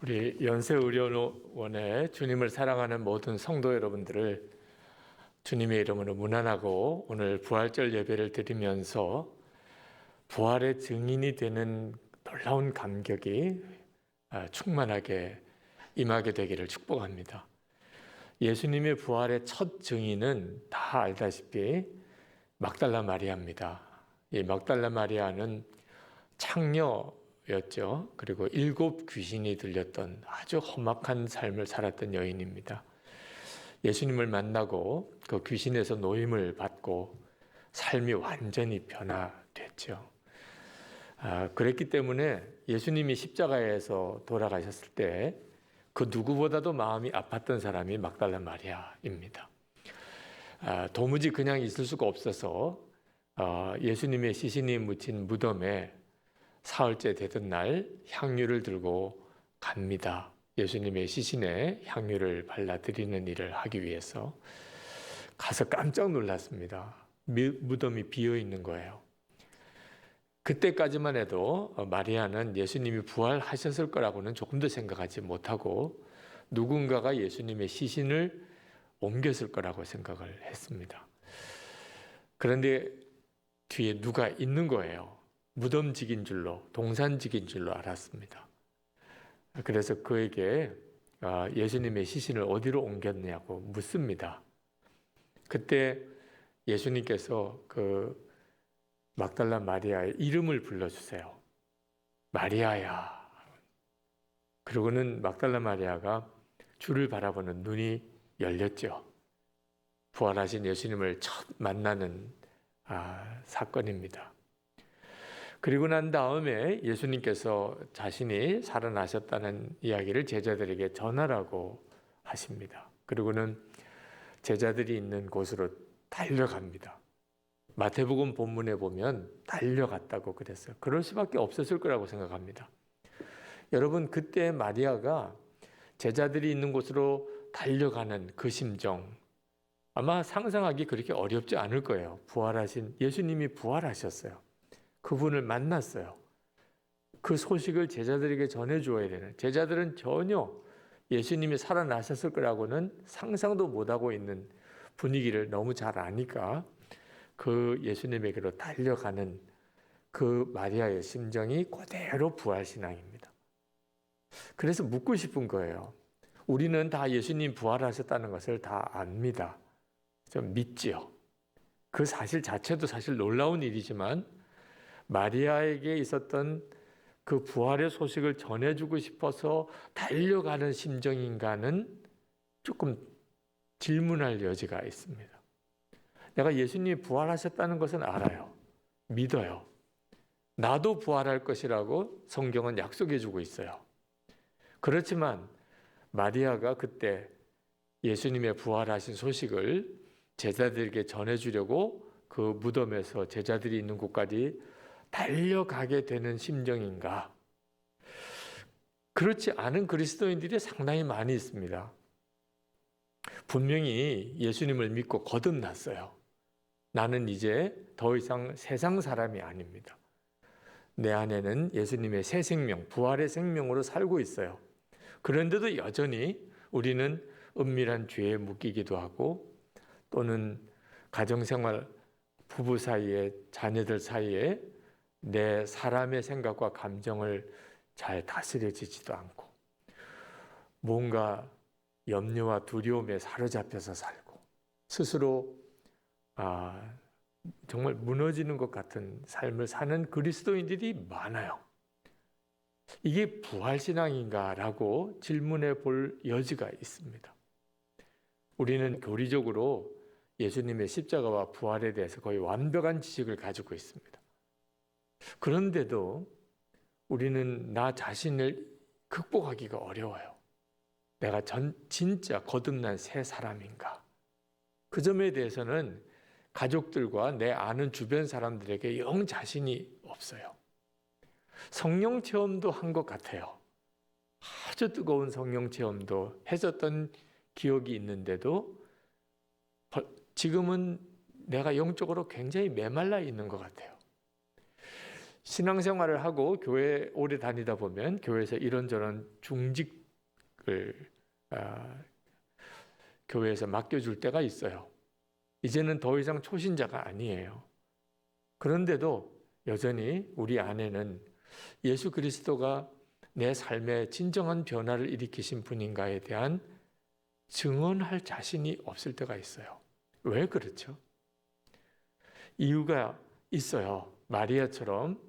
우리 연세의료원의 주님을 사랑하는 모든 성도 여러분들을 주님의 이름으로 문안하고 오늘 부활절 예배를 드리면서 부활의 증인이 되는 놀라운 감격이 충만하게 임하게 되기를 축복합니다. 예수님의 부활의 첫 증인은 다 알다시피 막달라 마리아입니다. 이 막달라 마리아는 창녀였죠. 그리고 7 귀신이 들렸던 아주 험악한 삶을 살았던 여인입니다. 예수님을 만나고 그 귀신에서 노임을 받고 삶이 완전히 변화됐죠. 그랬기 때문에 예수님이 십자가에서 돌아가셨을 때 그 누구보다도 마음이 아팠던 사람이 막달라 마리아입니다. 도무지 그냥 있을 수가 없어서 예수님의 시신이 묻힌 무덤에 사흘째 되던 날 향유를 들고 갑니다. 예수님의 시신에 향유를 발라드리는 일을 하기 위해서 가서 깜짝 놀랐습니다. 무덤이 비어 있는 거예요. 그때까지만 해도 마리아는 예수님이 부활하셨을 거라고는 조금도 생각하지 못하고 누군가가 예수님의 시신을 옮겼을 거라고 생각을 했습니다. 그런데 뒤에 누가 있는 거예요. 무덤직인 줄로, 동산직인 줄로 알았습니다. 그래서 그에게 예수님의 시신을 어디로 옮겼냐고 묻습니다. 그때 예수님께서 그 막달라 마리아의 이름을 불러주세요. 마리아야. 그러고는 막달라 마리아가 주를 바라보는 눈이 열렸죠. 부활하신 예수님을 첫 만나는 사건입니다. 그리고 난 다음에 예수님께서 자신이 살아나셨다는 이야기를 제자들에게 전하라고 하십니다. 그리고는 제자들이 있는 곳으로 달려갑니다. 마태복음 본문에 보면 달려갔다고 그랬어요. 그럴 수밖에 없었을 거라고 생각합니다. 여러분, 그때 마리아가 제자들이 있는 곳으로 달려가는 그 심정 아마 상상하기 그렇게 어렵지 않을 거예요. 부활하신 예수님이 부활하셨어요. 그분을 만났어요. 그 소식을 제자들에게 전해주어야 되는, 제자들은 전혀 예수님이 살아나셨을 거라고는 상상도 못하고 있는 분위기를 너무 잘 아니까 그 예수님에게로 달려가는 그 마리아의 심정이 그대로 부활신앙입니다. 그래서 묻고 싶은 거예요. 우리는 다 예수님 부활하셨다는 것을 다 압니다. 좀 믿지요. 그 사실 자체도 사실 놀라운 일이지만 마리아에게 있었던 그 부활의 소식을 전해주고 싶어서 달려가는 심정인가는 조금 질문할 여지가 있습니다. 내가 예수님이 부활하셨다는 것은 알아요. 믿어요. 나도 부활할 것이라고 성경은 약속해주고 있어요. 그렇지만 마리아가 그때 예수님의 부활하신 소식을 제자들에게 전해주려고 그 무덤에서 제자들이 있는 곳까지 달려가게 되는 심정인가? 그렇지 않은 그리스도인들이 상당히 많이 있습니다. 분명히 예수님을 믿고 거듭났어요. 나는 이제 더 이상 세상 사람이 아닙니다. 내 안에는 예수님의 새 생명, 부활의 생명으로 살고 있어요. 그런데도 여전히 우리는 은밀한 죄에 묶이기도 하고 또는 가정생활, 부부 사이에, 자녀들 사이에 내 사람의 생각과 감정을 잘 다스려지지도 않고 뭔가 염려와 두려움에 사로잡혀서 살고 스스로 정말 무너지는 것 같은 삶을 사는 그리스도인들이 많아요. 이게 부활신앙인가라고 질문해 볼 여지가 있습니다. 우리는 교리적으로 예수님의 십자가와 부활에 대해서 거의 완벽한 지식을 가지고 있습니다. 그런데도 우리는 나 자신을 극복하기가 어려워요. 내가 진짜 거듭난 새 사람인가? 그 점에 대해서는 가족들과 내 아는 주변 사람들에게 영 자신이 없어요. 성령 체험도 한 것 같아요. 아주 뜨거운 성령 체험도 해줬던 기억이 있는데도 지금은 내가 영적으로 굉장히 메말라 있는 것 같아요. 신앙생활을 하고 교회 오래 다니다 보면 교회에서 이런저런 중직을 교회에서 맡겨줄 때가 있어요. 이제는 더 이상 초신자가 아니에요. 그런데도 여전히 우리 안에는 예수 그리스도가 내 삶에 진정한 변화를 일으키신 분인가에 대한 증언할 자신이 없을 때가 있어요. 왜 그렇죠? 이유가 있어요. 마리아처럼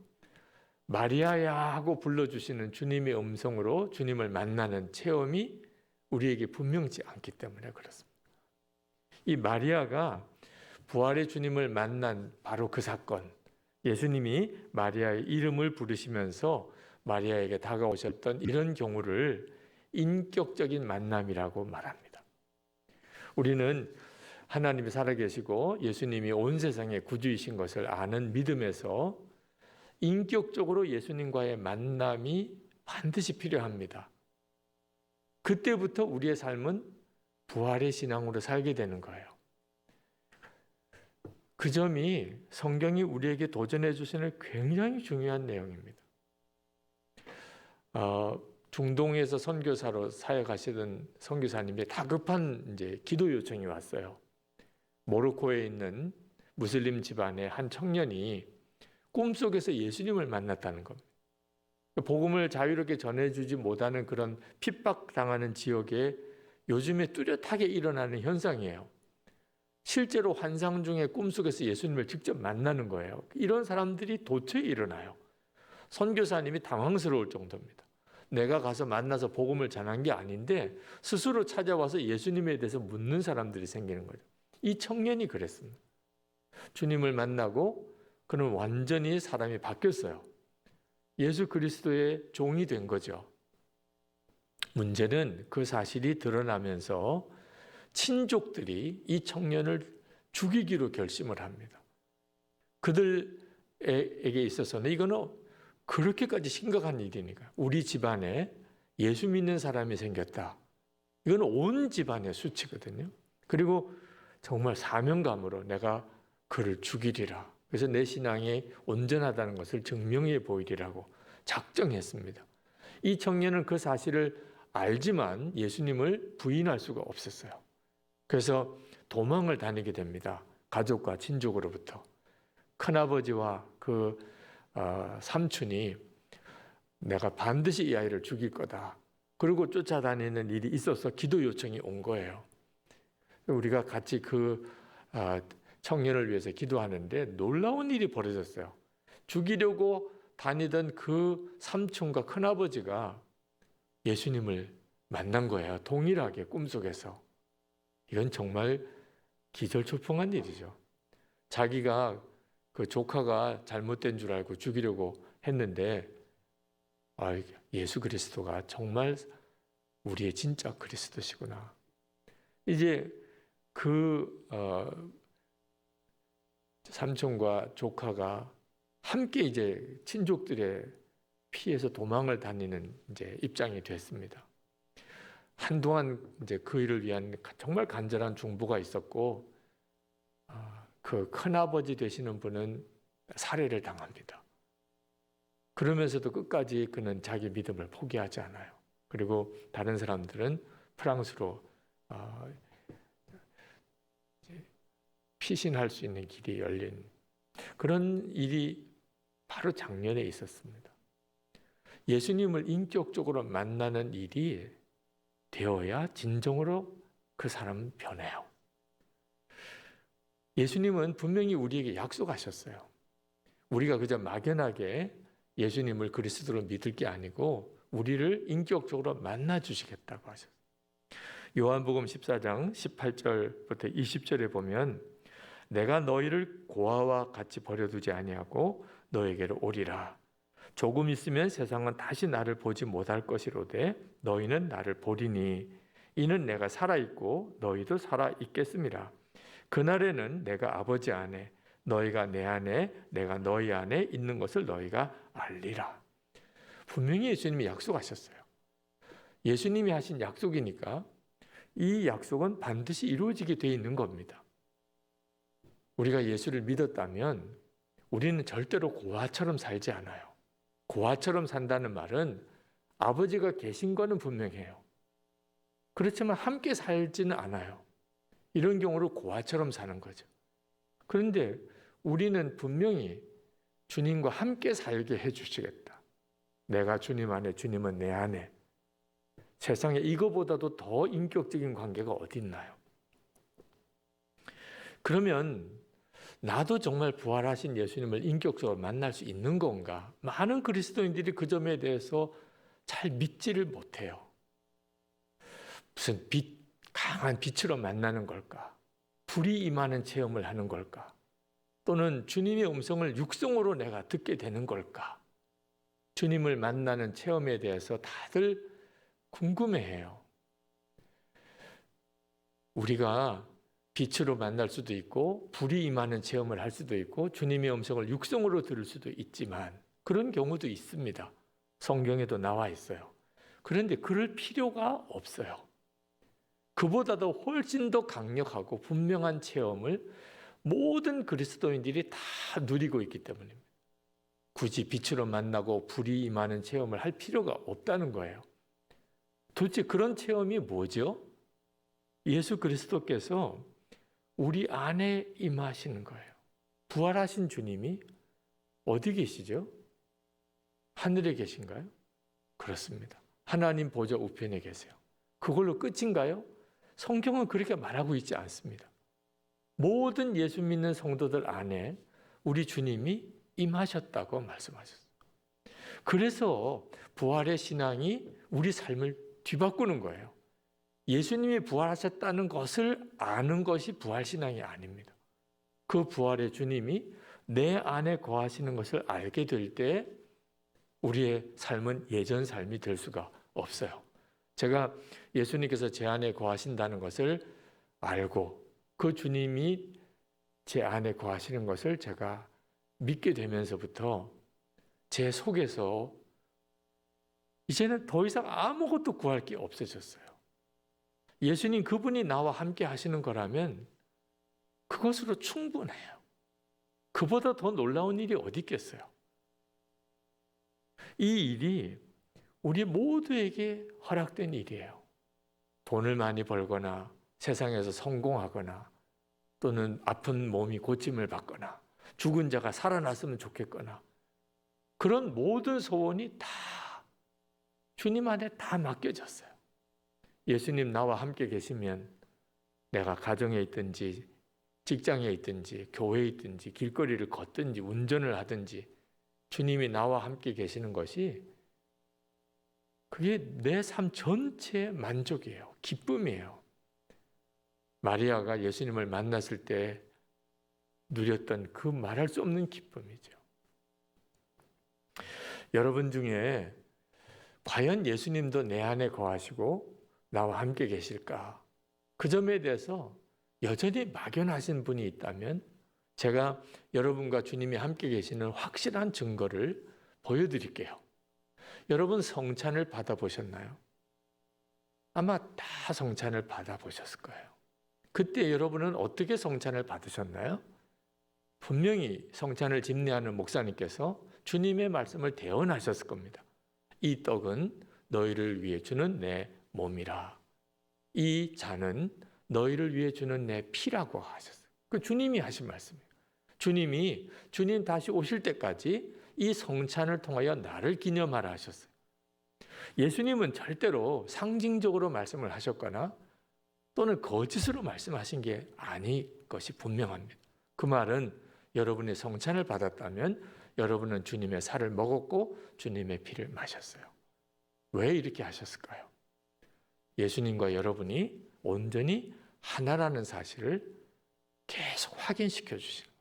마리아야 하고 불러주시는 주님의 음성으로 주님을 만나는 체험이 우리에게 분명치 않기 때문에 그렇습니다. 이 마리아가 부활의 주님을 만난 바로 그 사건, 예수님이 마리아의 이름을 부르시면서 마리아에게 다가오셨던 이런 경우를 인격적인 만남이라고 말합니다. 우리는 하나님이 살아계시고 예수님이 온 세상의 구주이신 것을 아는 믿음에서 인격적으로 예수님과의 만남이 반드시 필요합니다. 그때부터 우리의 삶은 부활의 신앙으로 살게 되는 거예요. 그 점이 성경이 우리에게 도전해 주시는 굉장히 중요한 내용입니다. 중동에서 선교사로 사역하시던 선교사님의 다급한 기도 요청이 왔어요. 모로코에 있는 무슬림 집안의 한 청년이 꿈속에서 예수님을 만났다는 겁니다. 복음을 자유롭게 전해주지 못하는 그런 핍박당하는 지역에 요즘에 뚜렷하게 일어나는 현상이에요. 실제로 환상 중에 꿈속에서 예수님을 직접 만나는 거예요. 이런 사람들이 도처에 일어나요. 선교사님이 당황스러울 정도입니다. 내가 가서 만나서 복음을 전한 게 아닌데 스스로 찾아와서 예수님에 대해서 묻는 사람들이 생기는 거죠. 이 청년이 그랬습니다. 주님을 만나고 그는 완전히 사람이 바뀌었어요. 예수 그리스도의 종이 된 거죠. 문제는 그 사실이 드러나면서 친족들이 이 청년을 죽이기로 결심을 합니다. 그들에게 있어서는 이거는 그렇게까지 심각한 일이니까 우리 집안에 예수 믿는 사람이 생겼다. 이건 온 집안의 수치거든요. 그리고 정말 사명감으로 내가 그를 죽이리라. 그래서 내 신앙이 온전하다는 것을 증명해 보이리라고 작정했습니다. 이 청년은 그 사실을 알지만 예수님을 부인할 수가 없었어요. 그래서 도망을 다니게 됩니다. 가족과 친족으로부터. 큰아버지와 그 삼촌이 내가 반드시 이 아이를 죽일 거다. 그리고 쫓아다니는 일이 있어서 기도 요청이 온 거예요. 우리가 같이 그 청년을 위해서 기도하는데 놀라운 일이 벌어졌어요. 죽이려고 다니던 그 삼촌과 큰아버지가 예수님을 만난 거예요. 동일하게 꿈속에서. 이건 정말 기절초풍한 일이죠. 자기가 그 조카가 잘못된 줄 알고 죽이려고 했는데 예수 그리스도가 정말 우리의 진짜 그리스도시구나. 이제 그 삼촌과 조카가 함께 이제 친족들의 피해서 도망을 다니는 입장이 됐습니다. 한동안 그 일을 위한 정말 간절한 중보가 있었고, 그 큰아버지 되시는 분은 살해를 당합니다. 그러면서도 끝까지 그는 자기 믿음을 포기하지 않아요. 그리고 다른 사람들은 프랑스로 피신할 수 있는 길이 열린 그런 일이 바로 작년에 있었습니다. 예수님을 인격적으로 만나는 일이 되어야 진정으로 그 사람은 변해요. 예수님은 분명히 우리에게 약속하셨어요. 우리가 그저 막연하게 예수님을 그리스도로 믿을 게 아니고 우리를 인격적으로 만나 주시겠다고 하셨어요. 요한복음 14장 18절부터 20절에 보면 내가 너희를 고아와 같이 버려두지 아니하고 너에게로 오리라. 조금 있으면 세상은 다시 나를 보지 못할 것이로되 너희는 나를 보리니 이는 내가 살아있고 너희도 살아있겠음이라. 그날에는 내가 아버지 안에 너희가 내 안에 내가 너희 안에 있는 것을 너희가 알리라. 분명히 예수님이 약속하셨어요. 예수님이 하신 약속이니까 이 약속은 반드시 이루어지게 돼 있는 겁니다. 우리가 예수를 믿었다면 우리는 절대로 고아처럼 살지 않아요. 고아처럼 산다는 말은 아버지가 계신 거는 분명해요. 그렇지만 함께 살지는 않아요. 이런 경우로 고아처럼 사는 거죠. 그런데 우리는 분명히 주님과 함께 살게 해주시겠다. 내가 주님 안에, 주님은 내 안에. 세상에 이거보다도 더 인격적인 관계가 어디 있나요? 그러면 나도 정말 부활하신 예수님을 인격적으로 만날 수 있는 건가? 많은 그리스도인들이 그 점에 대해서 잘 믿지를 못해요. 무슨 강한 빛으로 만나는 걸까? 불이 임하는 체험을 하는 걸까? 또는 주님의 음성을 육성으로 내가 듣게 되는 걸까? 주님을 만나는 체험에 대해서 다들 궁금해해요. 우리가 빛으로 만날 수도 있고 불이 임하는 체험을 할 수도 있고 주님의 음성을 육성으로 들을 수도 있지만 그런 경우도 있습니다. 성경에도 나와 있어요. 그런데 그럴 필요가 없어요. 그보다도 훨씬 더 강력하고 분명한 체험을 모든 그리스도인들이 다 누리고 있기 때문입니다. 굳이 빛으로 만나고 불이 임하는 체험을 할 필요가 없다는 거예요. 도대체 그런 체험이 뭐죠? 예수 그리스도께서 우리 안에 임하시는 거예요. 부활하신 주님이 어디 계시죠? 하늘에 계신가요? 그렇습니다. 하나님 보좌 우편에 계세요. 그걸로 끝인가요? 성경은 그렇게 말하고 있지 않습니다. 모든 예수 믿는 성도들 안에 우리 주님이 임하셨다고 말씀하셨어요. 그래서 부활의 신앙이 우리 삶을 뒤바꾸는 거예요. 예수님이 부활하셨다는 것을 아는 것이 부활신앙이 아닙니다. 그 부활의 주님이 내 안에 거하시는 것을 알게 될 때 우리의 삶은 예전 삶이 될 수가 없어요. 제가 예수님께서 제 안에 거하신다는 것을 알고 그 주님이 제 안에 거하시는 것을 제가 믿게 되면서부터 제 속에서 이제는 더 이상 아무것도 구할 게 없어졌어요. 예수님 그분이 나와 함께 하시는 거라면 그것으로 충분해요. 그보다 더 놀라운 일이 어디 있겠어요? 이 일이 우리 모두에게 허락된 일이에요. 돈을 많이 벌거나 세상에서 성공하거나 또는 아픈 몸이 고침을 받거나 죽은 자가 살아났으면 좋겠거나 그런 모든 소원이 다 주님 안에 다 맡겨졌어요. 예수님 나와 함께 계시면 내가 가정에 있든지 직장에 있든지 교회에 있든지 길거리를 걷든지 운전을 하든지 주님이 나와 함께 계시는 것이 그게 내 삶 전체의 만족이에요. 기쁨이에요. 마리아가 예수님을 만났을 때 누렸던 그 말할 수 없는 기쁨이죠. 여러분 중에 과연 예수님도 내 안에 거하시고 나와 함께 계실까? 그 점에 대해서 여전히 막연하신 분이 있다면 제가 여러분과 주님이 함께 계시는 확실한 증거를 보여드릴게요. 여러분 성찬을 받아보셨나요? 아마 다 성찬을 받아보셨을 거예요. 그때 여러분은 어떻게 성찬을 받으셨나요? 분명히 성찬을 집례하는 목사님께서 주님의 말씀을 대언하셨을 겁니다. 이 떡은 너희를 위해 주는 내 몸이라. 이 잔은 너희를 위해 주는 내 피라고 하셨어요. 그 주님이 하신 말씀이에요. 주님 다시 오실 때까지 이 성찬을 통하여 나를 기념하라 하셨어요. 예수님은 절대로 상징적으로 말씀을 하셨거나 또는 거짓으로 말씀하신 게 아닐 것이 분명합니다. 그 말은 여러분의 성찬을 받았다면 여러분은 주님의 살을 먹었고 주님의 피를 마셨어요. 왜 이렇게 하셨을까요? 예수님과 여러분이 온전히 하나라는 사실을 계속 확인시켜 주시는 거예요.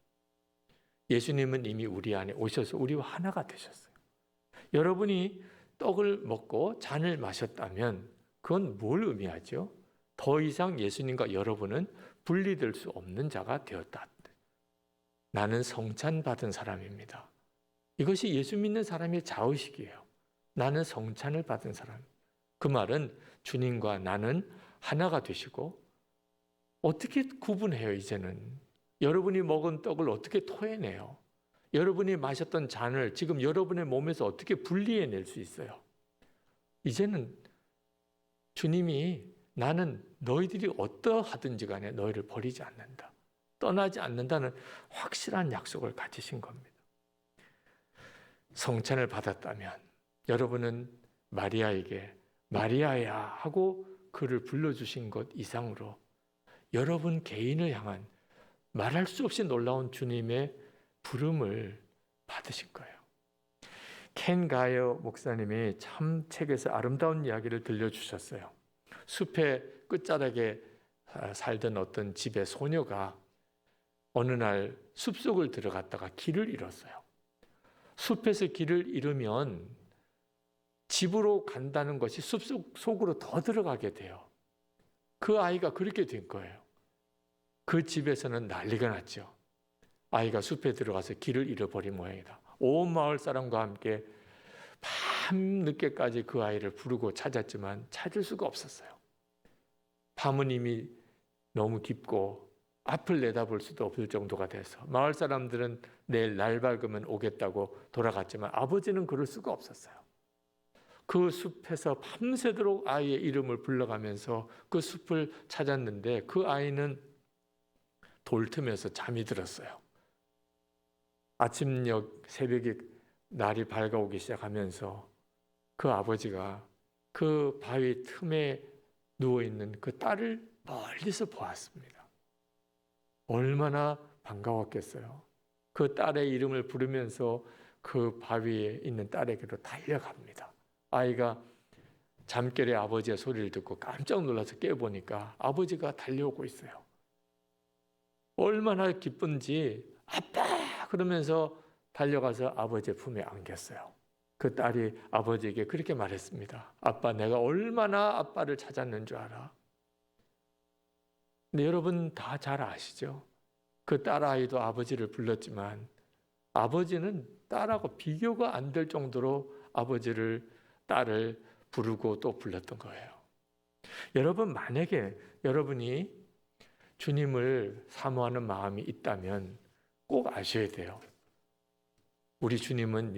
예수님은 이미 우리 안에 오셔서 우리와 하나가 되셨어요. 여러분이 떡을 먹고 잔을 마셨다면 그건 뭘 의미하죠? 더 이상 예수님과 여러분은 분리될 수 없는 자가 되었다. 나는 성찬 받은 사람입니다. 이것이 예수 믿는 사람의 자의식이에요. 나는 성찬을 받은 사람. 그 말은 주님과 나는 하나가 되시고 어떻게 구분해요 이제는? 여러분이 먹은 떡을 어떻게 토해내요? 여러분이 마셨던 잔을 지금 여러분의 몸에서 어떻게 분리해낼 수 있어요? 이제는 주님이 나는 너희들이 어떠하든지 간에 너희를 버리지 않는다, 떠나지 않는다는 확실한 약속을 가지신 겁니다. 성찬을 받았다면 여러분은 마리아에게 마리아야 하고 그를 불러주신 것 이상으로 여러분 개인을 향한 말할 수 없이 놀라운 주님의 부름을 받으신 거예요. 켄 가이어 목사님이 참 책에서 아름다운 이야기를 들려주셨어요. 숲의 끝자락에 살던 어떤 집의 소녀가 어느 날 숲속을 들어갔다가 길을 잃었어요. 숲에서 길을 잃으면 집으로 간다는 것이 숲속 속으로 더 들어가게 돼요. 그 아이가 그렇게 된 거예요. 그 집에서는 난리가 났죠. 아이가 숲에 들어가서 길을 잃어버린 모양이다. 온 마을 사람과 함께 밤늦게까지 그 아이를 부르고 찾았지만 찾을 수가 없었어요. 밤은 이미 너무 깊고 앞을 내다볼 수도 없을 정도가 돼서 마을 사람들은 내일 날 밝으면 오겠다고 돌아갔지만 아버지는 그럴 수가 없었어요. 그 숲에서 밤새도록 아이의 이름을 불러가면서 그 숲을 찾았는데 그 아이는 돌틈에서 잠이 들었어요. 아침녘 새벽에 날이 밝아오기 시작하면서 그 아버지가 그 바위 틈에 누워있는 그 딸을 멀리서 보았습니다. 얼마나 반가웠겠어요. 그 딸의 이름을 부르면서 그 바위에 있는 딸에게로 달려갑니다. 아이가 잠결에 아버지의 소리를 듣고 깜짝 놀라서 깨보니까 아버지가 달려오고 있어요. 얼마나 기쁜지 아빠 그러면서 달려가서 아버지의 품에 안겼어요. 그 딸이 아버지에게 그렇게 말했습니다. 아빠, 내가 얼마나 아빠를 찾았는 줄 알아? 근데 여러분 다 잘 아시죠? 그 딸아이도 아버지를 불렀지만 아버지는 딸하고 비교가 안 될 정도로 딸을 부르고 또 불렀던 거예요. 여러분, 만약에 여러분이 주님을 사모하는 마음이 있다면 꼭 아셔야 돼요. 우리 주님은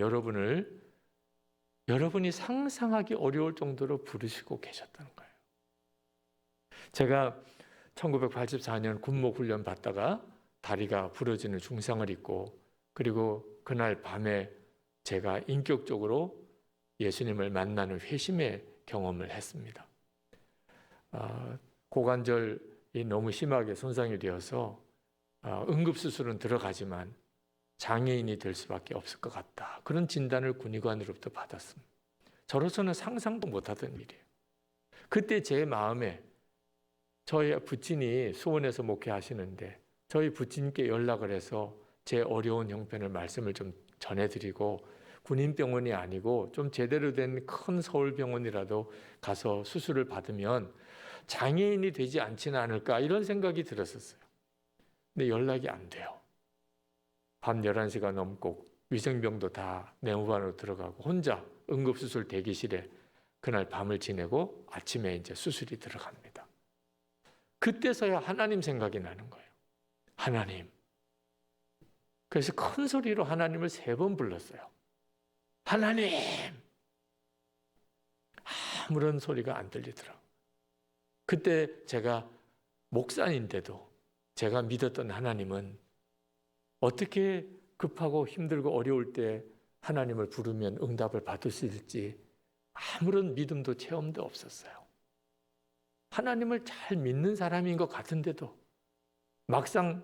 여러분이 상상하기 어려울 정도로 부르시고 계셨다는 거예요. 제가 1984년 군목 훈련 받다가 다리가 부러지는 중상을 입고 그리고 그날 밤에 제가 인격적으로 예수님을 만나는 회심의 경험을 했습니다. 고관절이 너무 심하게 손상이 되어서 응급수술은 들어가지만 장애인이 될 수밖에 없을 것 같다. 그런 진단을 군의관으로부터 받았습니다. 저로서는 상상도 못하던 일이에요. 그때 제 마음에 저희 부친이 수원에서 목회하시는데 저희 부친께 연락을 해서 제 어려운 형편을 말씀을 좀 전해드리고 군인병원이 아니고 좀 제대로 된 큰 서울병원이라도 가서 수술을 받으면 장애인이 되지 않지는 않을까 이런 생각이 들었었어요. 근데 연락이 안 돼요. 밤 11시가 넘고 위생병도 다 내무반으로 들어가고 혼자 응급수술 대기실에 그날 밤을 지내고 아침에 이제 수술이 들어갑니다. 그때서야 하나님 생각이 나는 거예요. 하나님. 그래서 큰 소리로 하나님을 3번 불렀어요. 하나님! 아무런 소리가 안 들리더라고요. 그때 제가 목사인데도 제가 믿었던 하나님은 어떻게 급하고 힘들고 어려울 때 하나님을 부르면 응답을 받을 수 있을지 아무런 믿음도 체험도 없었어요. 하나님을 잘 믿는 사람인 것 같은데도 막상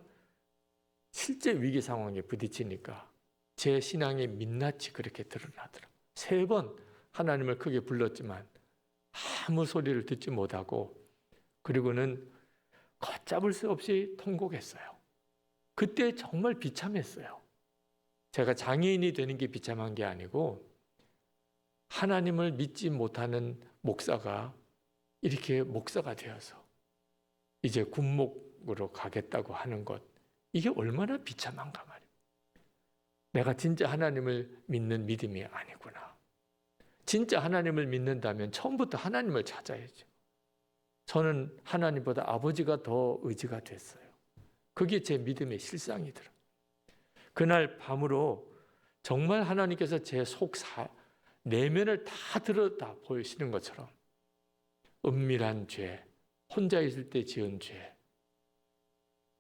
실제 위기 상황에 부딪히니까 제 신앙의 민낯이 그렇게 드러나더라고요. 3번 하나님을 크게 불렀지만 아무 소리를 듣지 못하고 그리고는 걷잡을 수 없이 통곡했어요. 그때 정말 비참했어요. 제가 장애인이 되는 게 비참한 게 아니고 하나님을 믿지 못하는 목사가 이렇게 목사가 되어서 이제 군목으로 가겠다고 하는 것, 이게 얼마나 비참한가 말이에요. 내가 진짜 하나님을 믿는 믿음이 아니구나. 진짜 하나님을 믿는다면 처음부터 하나님을 찾아야죠. 저는 하나님보다 아버지가 더 의지가 됐어요. 그게 제 믿음의 실상이더라. 그날 밤으로 정말 하나님께서 제 내면을 다 들여다 보이시는 것처럼 은밀한 죄, 혼자 있을 때 지은 죄.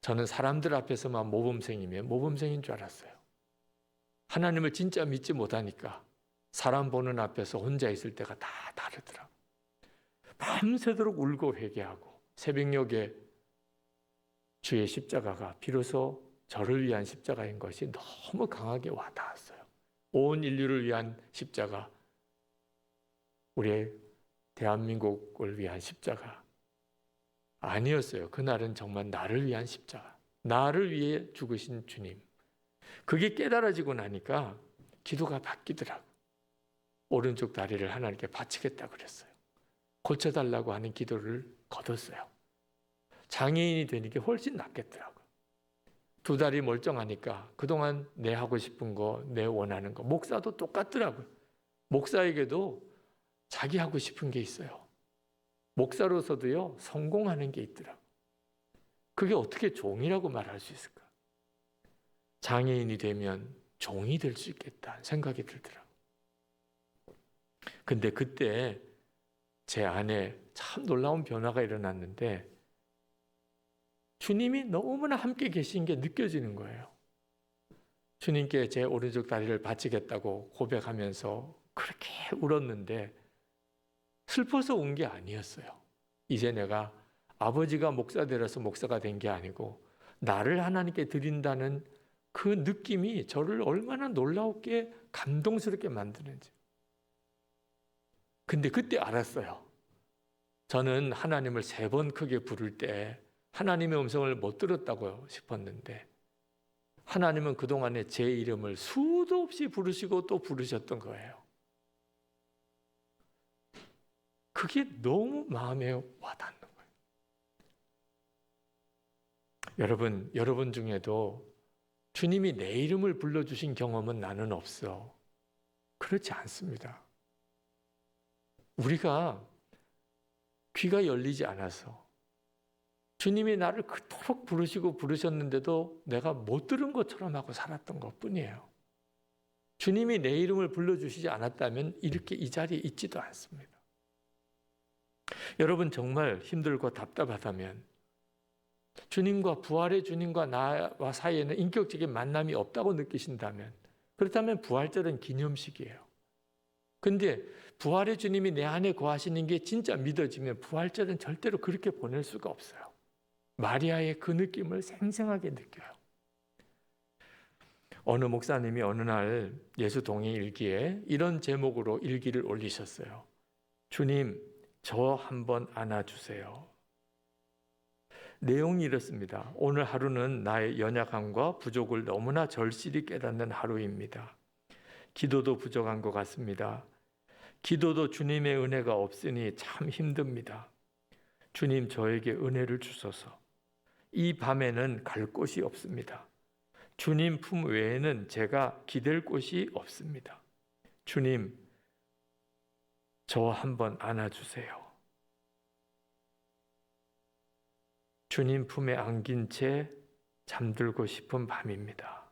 저는 사람들 앞에서만 모범생이면 모범생인 줄 알았어요. 하나님을 진짜 믿지 못하니까 사람 보는 앞에서 혼자 있을 때가 다 다르더라고요. 밤새도록 울고 회개하고 새벽녘에 주의 십자가가 비로소 저를 위한 십자가인 것이 너무 강하게 와닿았어요. 온 인류를 위한 십자가, 우리의 대한민국을 위한 십자가 아니었어요. 그날은 정말 나를 위한 십자가, 나를 위해 죽으신 주님. 그게 깨달아지고 나니까 기도가 바뀌더라고요. 오른쪽 다리를 하나님께 바치겠다 그랬어요. 고쳐달라고 하는 기도를 거뒀어요. 장애인이 되니까 훨씬 낫겠더라고요. 두 다리 멀쩡하니까 그동안 내 하고 싶은 거, 내 원하는 거, 목사도 똑같더라고요. 목사에게도 자기 하고 싶은 게 있어요. 목사로서도요, 성공하는 게 있더라고요. 그게 어떻게 종이라고 말할 수 있을까? 장애인이 되면 종이 될 수 있겠다 생각이 들더라고요. 근데 그때 제 안에 참 놀라운 변화가 일어났는데 주님이 너무나 함께 계신 게 느껴지는 거예요. 주님께 제 오른쪽 다리를 바치겠다고 고백하면서 그렇게 울었는데 슬퍼서 운 게 아니었어요. 이제 내가 아버지가 목사 되어서 목사가 된 게 아니고 나를 하나님께 드린다는 그 느낌이 저를 얼마나 놀라웠게 감동스럽게 만드는지. 근데 그때 알았어요. 저는 하나님을 3번 크게 부를 때 하나님의 음성을 못 들었다고 싶었는데 하나님은 그동안에 제 이름을 수도 없이 부르시고 또 부르셨던 거예요. 그게 너무 마음에 와닿는 거예요. 여러분 중에도 주님이 내 이름을 불러주신 경험은 나는 없어. 그렇지 않습니다. 우리가 귀가 열리지 않아서 주님이 나를 그토록 부르셨는데도 내가 못 들은 것처럼 하고 살았던 것뿐이에요. 주님이 내 이름을 불러주시지 않았다면 이렇게 이 자리에 있지도 않습니다. 여러분 정말 힘들고 답답하다면 주님과 부활의 주님과 나와 사이에는 인격적인 만남이 없다고 느끼신다면 그렇다면 부활절은 기념식이에요. 근데 부활의 주님이 내 안에 거하시는 게 진짜 믿어지면 부활절은 절대로 그렇게 보낼 수가 없어요. 마리아의 그 느낌을 생생하게 느껴요. 어느 목사님이 어느 날 예수 동행 일기에 이런 제목으로 일기를 올리셨어요. 주님, 저 한번 안아주세요. 내용이 이렇습니다. 오늘 하루는 나의 연약함과 부족을 너무나 절실히 깨닫는 하루입니다. 기도도 부족한 것 같습니다. 기도도 주님의 은혜가 없으니 참 힘듭니다. 주님, 저에게 은혜를 주소서. 이 밤에는 갈 곳이 없습니다. 주님 품 외에는 제가 기댈 곳이 없습니다. 주님, 저 한번 안아주세요. 주님 품에 안긴 채 잠들고 싶은 밤입니다.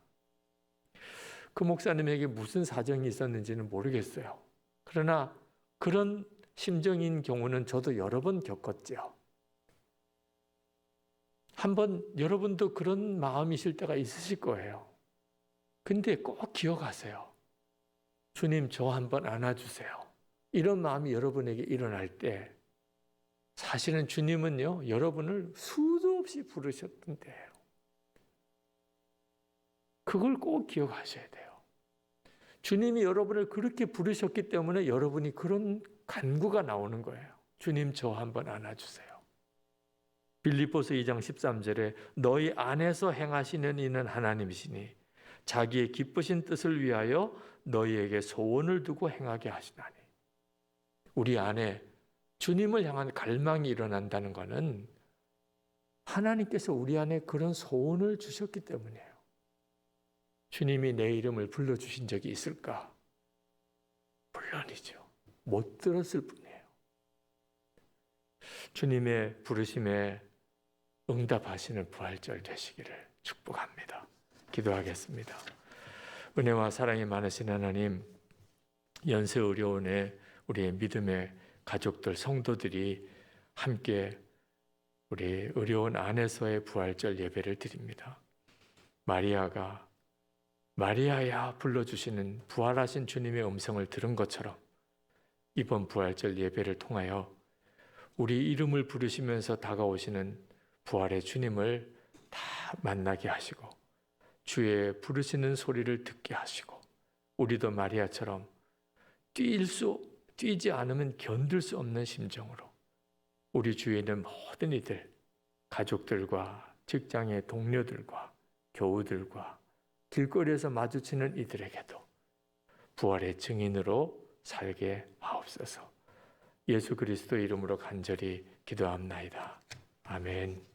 그 목사님에게 무슨 사정이 있었는지는 모르겠어요. 그러나 그런 심정인 경우는 저도 여러 번 겪었죠. 한번 여러분도 그런 마음이실 때가 있으실 거예요. 근데 꼭 기억하세요. 주님, 저 한번 안아주세요. 이런 마음이 여러분에게 일어날 때 사실은 주님은요, 여러분을 수도 없이 부르셨던 때예요. 그걸 꼭 기억하셔야 돼요. 주님이 여러분을 그렇게 부르셨기 때문에 여러분이 그런 간구가 나오는 거예요. 주님, 저 한번 안아주세요. 빌립보서 2장 13절에 너희 안에서 행하시는 이는 하나님이시니 자기의 기쁘신 뜻을 위하여 너희에게 소원을 두고 행하게 하시나니. 우리 안에 주님을 향한 갈망이 일어난다는 것은 하나님께서 우리 안에 그런 소원을 주셨기 때문이에요. 주님이 내 이름을 불러주신 적이 있을까? 물론이죠. 못 들었을 뿐이에요. 주님의 부르심에 응답하시는 부활절 되시기를 축복합니다. 기도하겠습니다. 은혜와 사랑이 많으신 하나님, 연세의료원의 우리의 믿음의 가족들, 성도들이 함께 우리 의료원 안에서의 부활절 예배를 드립니다. 마리아가 마리아야 불러주시는 부활하신 주님의 음성을 들은 것처럼 이번 부활절 예배를 통하여 우리 이름을 부르시면서 다가오시는 부활의 주님을 다 만나게 하시고 주의 부르시는 소리를 듣게 하시고 우리도 마리아처럼 뛰지 않으면 견딜 수 없는 심정으로 우리 주위에 있는 모든 이들, 가족들과 직장의 동료들과 교우들과 길거리에서 마주치는 이들에게도 부활의 증인으로 살게 하옵소서. 예수 그리스도 이름으로 간절히 기도합나이다. 아멘.